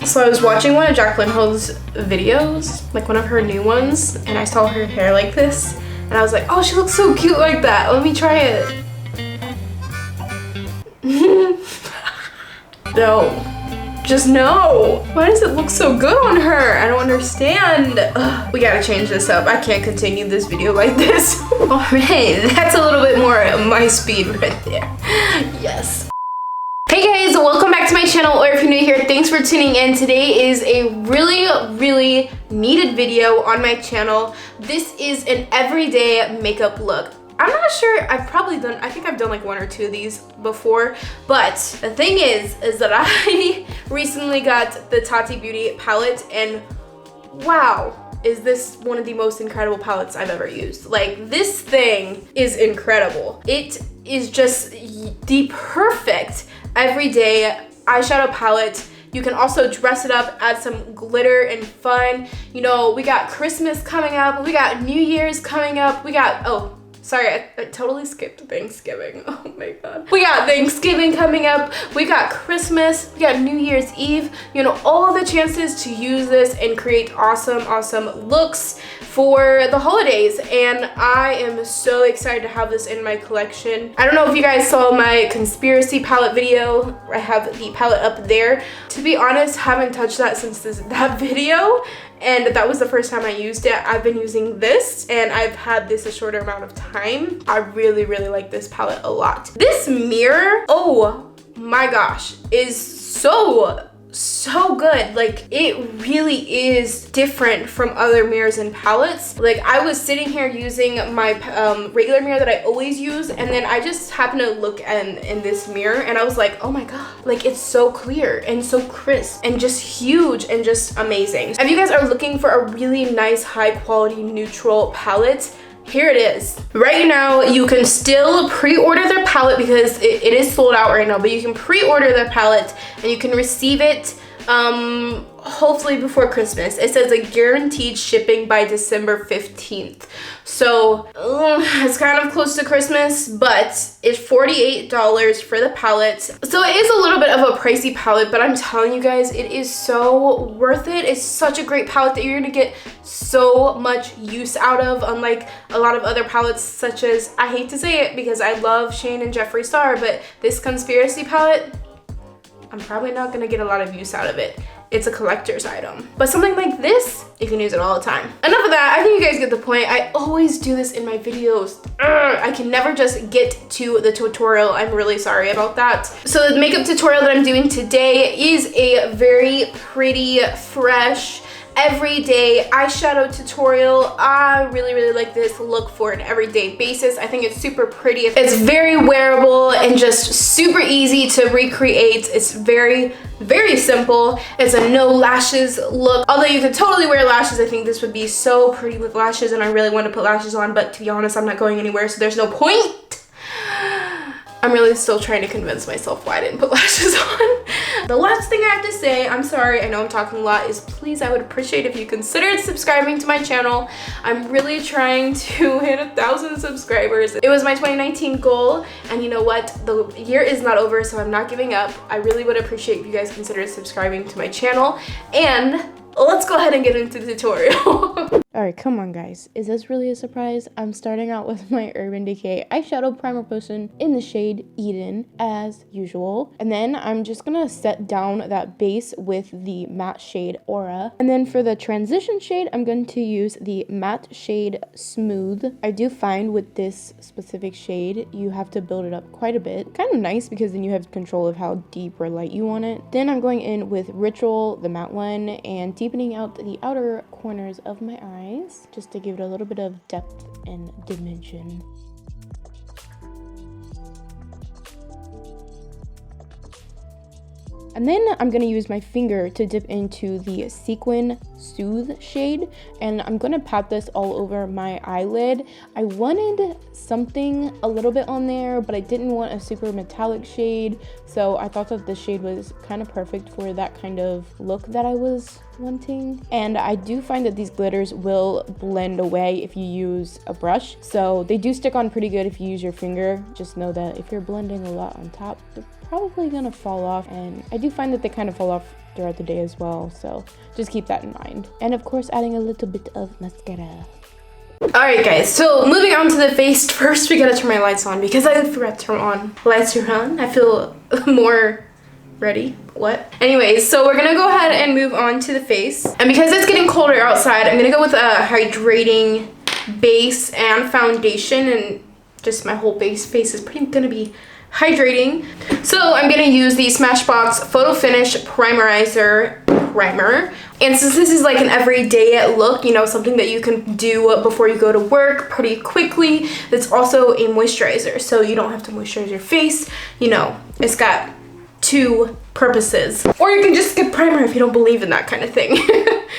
So I was watching one of Jaclyn Hill's videos, like one of her new ones, and I saw her hair like this, and I was like, oh, she looks so cute like that. Let me try it. No. Just no. Why does it look so good on her? I don't understand. Ugh, we gotta change this up. I can't continue this video like this. All right, that's a little bit more my speed right there. Yes. Hey guys, welcome back to my channel, or if you're new here, thanks for tuning in. Today is a really needed video on my channel. This is an everyday makeup look. I'm not sure, I think I've done like one or two of these before, but the thing is that I recently got the Tati Beauty palette, and wow, is this one of the most incredible palettes I've ever used. Like, this thing is incredible. It is just the perfect everyday eyeshadow palette. You can also dress it up, add some glitter and fun. You know, we got Christmas coming up, we got New Year's coming up, we got, oh, sorry, I totally skipped Thanksgiving. Oh my God. We got Thanksgiving coming up. We got Christmas. We got New Year's Eve. You know, all the chances to use this and create awesome looks for the holidays. And I am so excited to have this in my collection. I don't know if you guys saw my conspiracy palette video. I have the palette up there. To be honest, haven't touched that since that video. And that was the first time I used it. I've been using this, and I've had this a shorter amount of time. I really like this palette a lot. This mirror, oh my gosh, is so good. Like, it really is different from other mirrors and palettes. Like, I was sitting here using my regular mirror that I always use, and then I just happened to look in this mirror, and I was like, oh my God, like, it's so clear and so crisp and just huge and just amazing. If you guys are looking for a really nice high quality neutral palette, here it is. Right now, you can still pre-order their palette because it is sold out right now, but you can pre-order their palette and you can receive it hopefully before Christmas. It says like guaranteed shipping by December 15th. So it's kind of close to Christmas, but it's $48 for the palette. So it is a little bit of a pricey palette, but I'm telling you guys, it is so worth it. It's such a great palette that you're gonna get so much use out of, unlike a lot of other palettes, such as, I hate to say it because I love Shane and Jeffree Star, but this conspiracy palette, I'm probably not gonna get a lot of use out of it. It's a collector's item. But something like this, you can use it all the time. Enough of that, I think you guys get the point. I always do this in my videos. I can never just get to the tutorial. I'm really sorry about that. So the makeup tutorial that I'm doing today is a very pretty, fresh, everyday eyeshadow tutorial. I really like this look for an everyday basis. I think it's super pretty. It's very wearable and just super easy to recreate. It's very simple. It's a no lashes look. Although you could totally wear lashes, I think this would be so pretty with lashes, and I really want to put lashes on, but to be honest, I'm not going anywhere, so there's no point. I'm really still trying to convince myself why I didn't put lashes on. The last thing I have to say, I'm sorry, I know I'm talking a lot, is please, I would appreciate if you considered subscribing to my channel. I'm really trying to hit 1,000 subscribers. It was my 2019 goal, and you know what? The year is not over, so I'm not giving up. I really would appreciate if you guys considered subscribing to my channel, and let's go ahead and get into the tutorial. Alright, come on guys. Is this really a surprise? I'm starting out with my Urban Decay eyeshadow primer potion in the shade Eden, as usual. And then I'm just gonna set down that base with the matte shade Aura. And then for the transition shade, I'm going to use the matte shade Smooth. I do find with this specific shade, you have to build it up quite a bit. Kind of nice because then you have control of how deep or light you want it. Then I'm going in with Ritual, the matte one, and deepening out the outer corners of my eyes, just to give it a little bit of depth and dimension. And then I'm going to use my finger to dip into the Sequin Soothe shade, and I'm going to pat this all over my eyelid. I wanted something a little bit on there, but I didn't want a super metallic shade, so I thought that this shade was kind of perfect for that kind of look that I was wanting. And I do find that these glitters will blend away if you use a brush, so they do stick on pretty good if you use your finger. Just know that if you're blending a lot on top, they're probably gonna fall off, and I do find that they kind of fall off throughout the day as well. So just keep that in mind. And of course, adding a little bit of mascara. Alright guys, so moving on to the face. First we gotta turn my lights on because I forgot to turn on. Lights are on. I feel more ready. What? Anyways, so we're gonna go ahead and move on to the face. And because it's getting colder outside, I'm gonna go with a hydrating base and foundation, and just my whole face is pretty gonna be hydrating. So I'm gonna use the Smashbox Photo Finish Primerizer primer. And since this is like an everyday look, you know, something that you can do before you go to work pretty quickly, it's also a moisturizer, so you don't have to moisturize your face. You know, it's got two purposes. Or you can just skip primer if you don't believe in that kind of thing.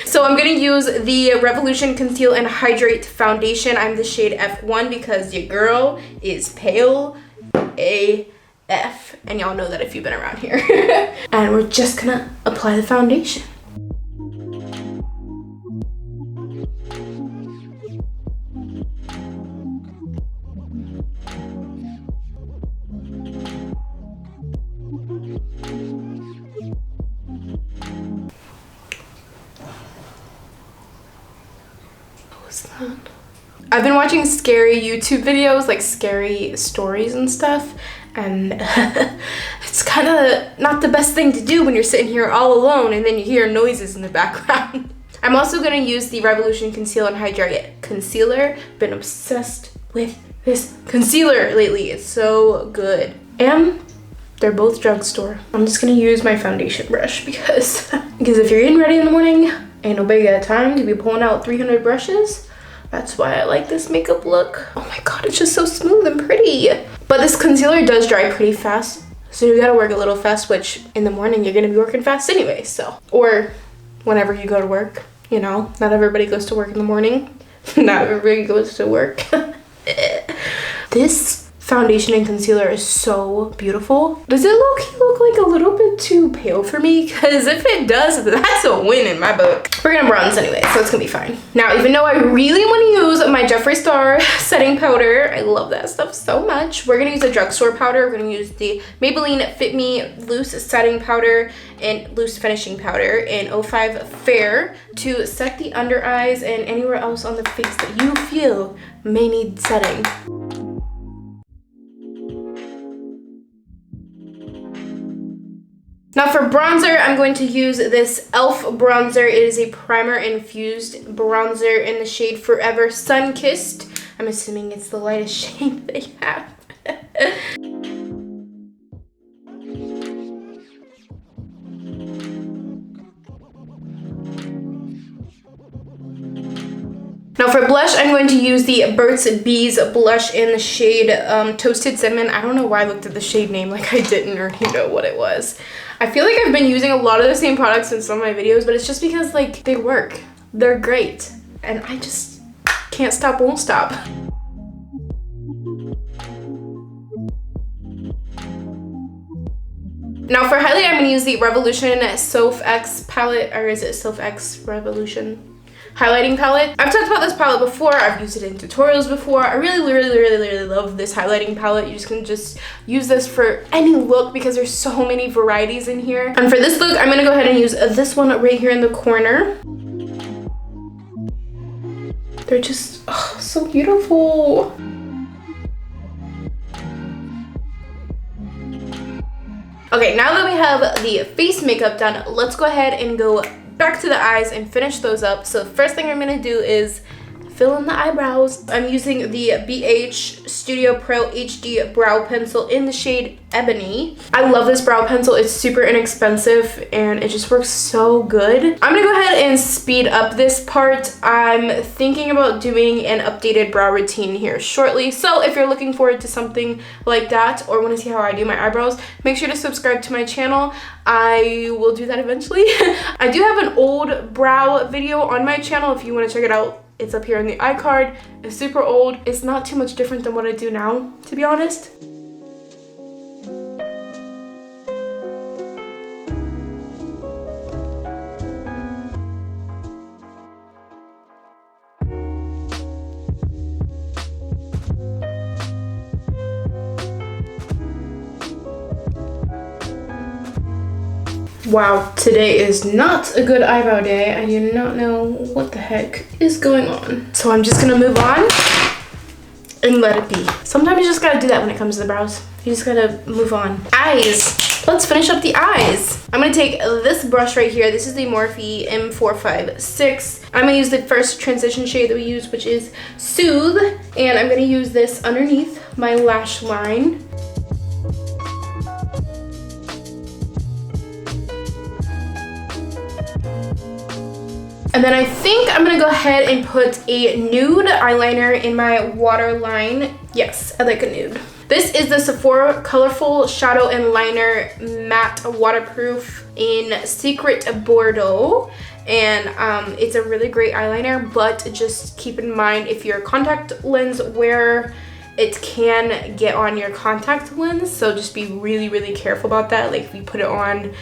So I'm gonna use the Revolution Conceal and Hydrate foundation. I'm the shade F1 because your girl is pale AF, and y'all know that if you've been around here. And we're just gonna apply the foundation. I've been watching scary YouTube videos, like scary stories and stuff, and it's kind of not the best thing to do when you're sitting here all alone and then you hear noises in the background. I'm also going to use the Revolution Conceal and Hydrate concealer. Been obsessed with this concealer lately. It's so good. And they're both drugstore. I'm just going to use my foundation brush because if you're getting ready in the morning, ain't nobody got time to be pulling out 300 brushes. That's why I like this makeup look. Oh my god, it's just so smooth and pretty. But this concealer does dry pretty fast, so you gotta work a little fast, which in the morning you're gonna be working fast anyway, so. Or whenever you go to work, you know, not everybody goes to work in the morning. Not everybody goes to work. This foundation and concealer is so beautiful. Does it look like a little bit too pale for me? Because if it does, that's a win in my book. We're gonna bronze anyway, so it's gonna be fine. Now, even though I really want to use my Jeffree Star setting powder, I love that stuff so much, we're gonna use a drugstore powder. We're gonna use the Maybline Fit Me Loose Setting Powder and Loose Finishing Powder in 05 Fair to set the under eyes and anywhere else on the face that you feel may need setting. Now for bronzer, I'm going to use this e.l.f. bronzer. It is a primer infused bronzer in the shade Forever Sunkissed. I'm assuming it's the lightest shade they have. Now for blush, I'm going to use the Burts Bees blush in the shade Toasted Cinnamon. I don't know why I looked at the shade name like I didn't already know what it was. I feel like I've been using a lot of the same products in some of my videos, but it's just because like they work. They're great. And I just can't stop, won't stop. Now for highlight, I'm going to use the Revolution Soph X palette, or is it Soph X Revolution highlighting palette? I've talked about this palette before. I've used it in tutorials before. I really love this highlighting palette. You just can use this for any look because there's so many varieties in here. And for this look, I'm going to go ahead and use this one right here in the corner. They're just so beautiful. Okay, now that we have the face makeup done, let's go ahead and go back to the eyes and finish those up. So the first thing I'm gonna do is fill in the eyebrows. I'm using the BH Studio Pro HD brow pencil in the shade Ebony. I love this brow pencil. It's super inexpensive and it just works so good. I'm gonna go ahead and speed up this part. I'm thinking about doing an updated brow routine here shortly. So if you're looking forward to something like that or want to see how I do my eyebrows, make sure to subscribe to my channel. I will do that eventually. I do have an old brow video on my channel if you want to check it out. It's up here in the iCard. It's super old. It's not too much different than what I do now, to be honest. Wow, today is not a good eyebrow day. I do not know what the heck is going on. So I'm just gonna move on and let it be. Sometimes you just gotta do that when it comes to the brows. You just gotta move on. Eyes. Let's finish up the eyes. I'm gonna take this brush right here. This is the Morphe M456. I'm gonna use the first transition shade that we use, which is Soothe. And I'm gonna use this underneath my lash line. And then I think I'm gonna go ahead and put a nude eyeliner in my waterline. Yes, I like a nude. This is the Sephora Colorful Shadow and Liner Matte Waterproof in Secret Bordeaux. And it's a really great eyeliner, but just keep in mind if you're a contact lens wearer, it can get on your contact lens. So just be really, really careful about that. Like if you put it on,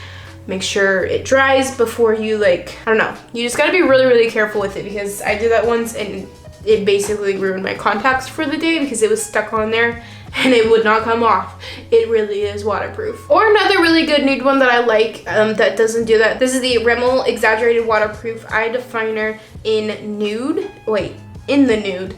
make sure it dries before you I don't know. You just gotta be really, really careful with it because I did that once and it basically ruined my contacts for the day because it was stuck on there and it would not come off. It really is waterproof. Or another really good nude one that I like that doesn't do that. This is the Rimmel Exaggerated Waterproof Eye Definer in nude. Wait, in the nude.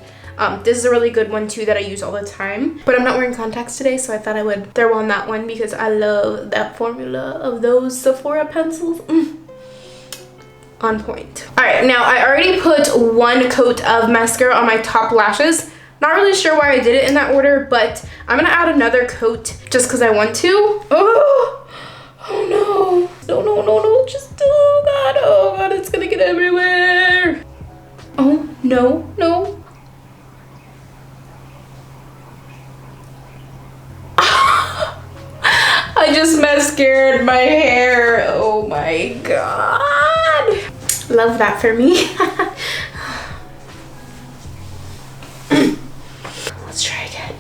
This is a really good one too that I use all the time. But I'm not wearing contacts today, so I thought I would throw on that one because I love that formula of those Sephora pencils. On point. All right, now I already put one coat of mascara on my top lashes. Not really sure why I did it in that order, but I'm gonna add another coat just because I want to. Oh no, just, oh God, it's gonna get everywhere. Oh, no. I just mascaraed my hair. Oh my God. Love that for me. Let's try again.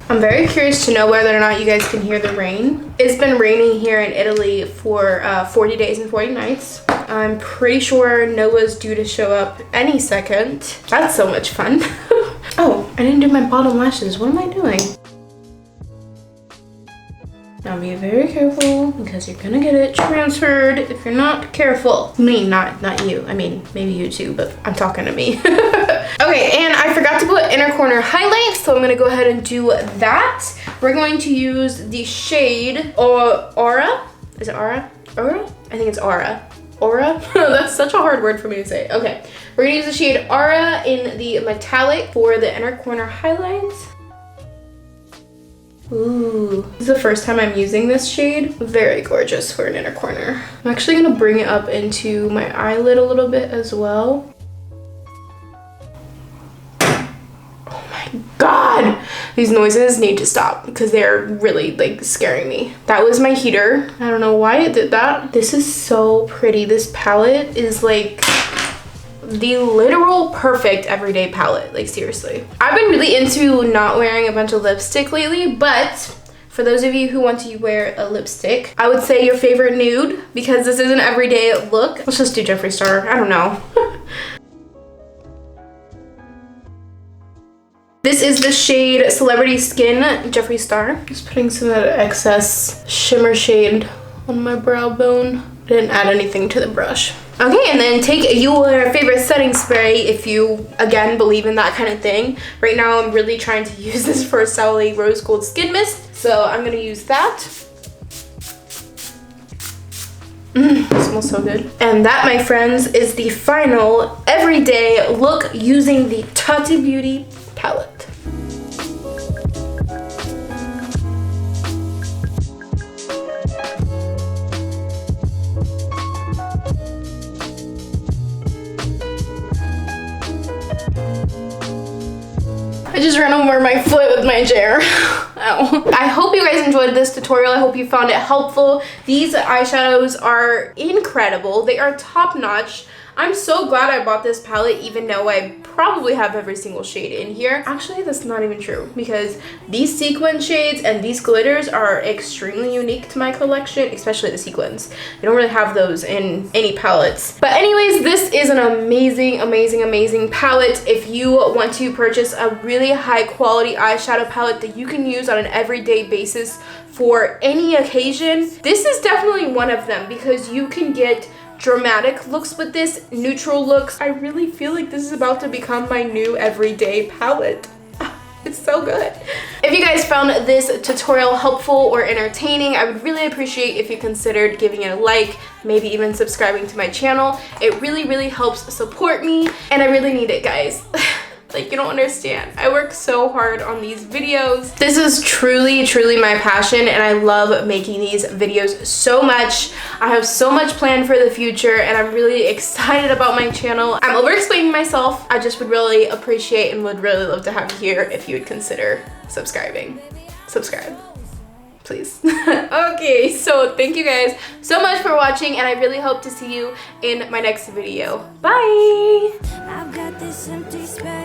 I'm very curious to know whether or not you guys can hear the rain. It's been raining here in Italy for 40 days and 40 nights. I'm pretty sure Noah's due to show up any second. That's so much fun. Oh, I didn't do my bottom lashes. What am I doing? Now be very careful because you're gonna get it transferred if you're not careful. Me, not you. I mean, maybe you too, but I'm talking to me. Okay, and I forgot to put inner corner highlight, so I'm gonna go ahead and do that. We're going to use the shade Aura. Is it Aura? Aura? I think it's Aura. Aura? That's such a hard word for me to say. Okay, we're gonna use the shade Aura in the metallic for the inner corner highlights. Ooh, this is the first time I'm using this shade. Very gorgeous for an inner corner. I'm actually gonna bring it up into my eyelid a little bit as well. Oh my God, these noises need to stop because they're really scaring me. That was my heater. I don't know why it did that. This is so pretty. This palette is the literal perfect everyday palette, seriously. I've been really into not wearing a bunch of lipstick lately, but for those of you who want to wear a lipstick, I would say your favorite nude because this is an everyday look. Let's just do Jeffree Star. I don't know. This is the shade Celebrity Skin Jeffree Star. Just putting some of that excess shimmer shade on my brow bone. Didn't add anything to the brush. Okay, and then take your favorite setting spray if you, again, believe in that kind of thing. Right now, I'm really trying to use this Farsali Rose Gold Skin Mist, so I'm gonna use that. It smells so good. And that, my friends, is the final everyday look using the Tati Beauty palette. I just ran over my foot with my chair. Ow. I hope you guys enjoyed this tutorial. I hope you found it helpful. These eyeshadows are incredible. They are top notch. I'm so glad I bought this palette, even though I probably have every single shade in here. Actually, that's not even true, because these sequin shades and these glitters are extremely unique to my collection, especially the sequins. I don't really have those in any palettes. But anyways, this is an amazing, amazing, amazing palette. If you want to purchase a really high quality eyeshadow palette that you can use on an everyday basis for any occasion, this is definitely one of them, because you can get dramatic looks with this, neutral looks. I really feel like this is about to become my new everyday palette. It's so good. If you guys found this tutorial helpful or entertaining, I would really appreciate if you considered giving it a like, maybe even subscribing to my channel. It really, really helps support me, and I really need it, guys. Like, you don't understand. I work so hard on these videos. This is truly, truly my passion, and I love making these videos so much. I have so much planned for the future, and I'm really excited about my channel. I'm over-explaining myself. I just would really appreciate and would really love to have you here if you would consider subscribing. Subscribe, please. Okay, so thank you guys so much for watching, and I really hope to see you in my next video. Bye! I've got this empty space.